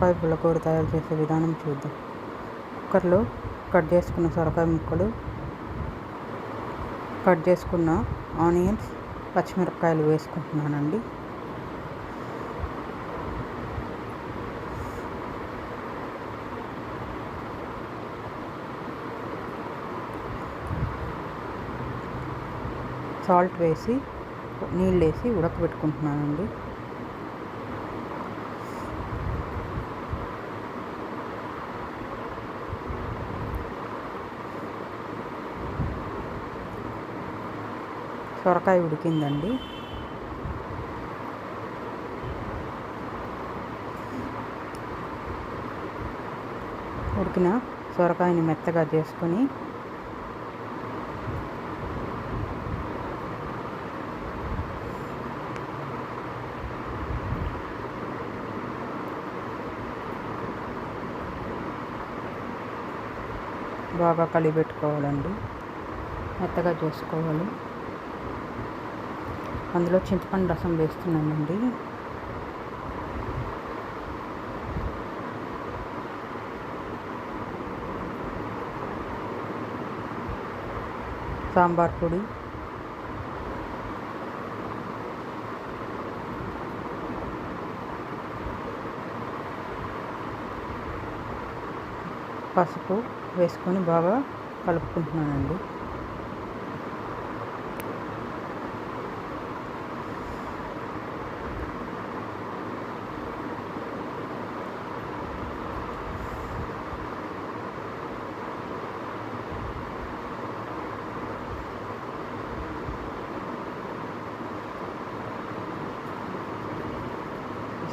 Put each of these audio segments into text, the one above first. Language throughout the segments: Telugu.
సొరకాయ పుల్లకూర తయారు చేసే విధానం చూద్దాం. కుక్కర్లో కట్ చేసుకున్న సొరకాయ ముక్కలు, కట్ చేసుకున్న ఆనియన్స్, పచ్చిమిరపకాయలు వేసుకుంటున్నానండి. సాల్ట్ వేసి నీళ్ళు వేసి ఉడకబెట్టుకుంటున్నానండి. సొరకాయ ఉడికిందండి. ఉడికిన సొరకాయని మెత్తగా చేసుకొని బాగా కలిపెట్టుకోవాలండి. మెత్తగా చేసుకోవాలి. అందులో చింతపండు రసం వేస్తున్నానండి. సాంబార్ పొడి, పసుపు వేసుకొని బాగా కలుపుకుంటున్నానండి.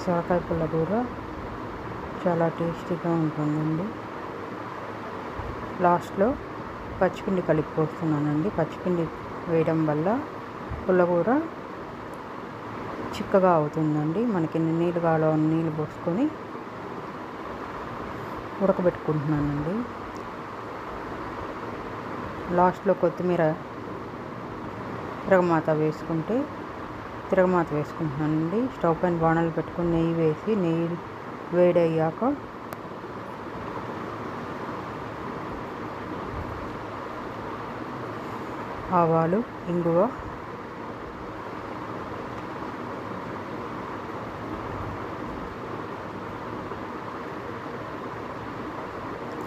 సొరకాయ పుల్లకూర చాలా టేస్టీగా ఉంటుందండి. లాస్ట్లో పచ్చిపిండి కలిపి పోస్తున్నానండి. పచ్చిపిండి వేయడం వల్ల పుల్లకూర చిక్కగా అవుతుందండి. మనకి ఎన్ని నీళ్ళు కావాలో అన్ని నీళ్ళు పోసుకొని ఉడకబెట్టుకుంటున్నానండి. లాస్ట్లో కొత్తిమీర తిరగమాత వేసుకుంటున్నానండి. స్టవ్ పైన బాణలు పెట్టుకుని నెయ్యి వేసి, నెయ్యి వేడయ్యాక ఆవాలు, ఇంగువ,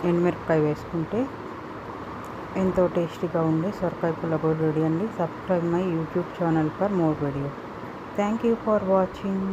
ఎండుమిరపకాయ వేసుకుంటే ఎంతో టేస్టీగా ఉండే సొరకాయ పుల్లకూర రెడీ అండి. Subscribe my YouTube channel for more videos. Thank you for watching.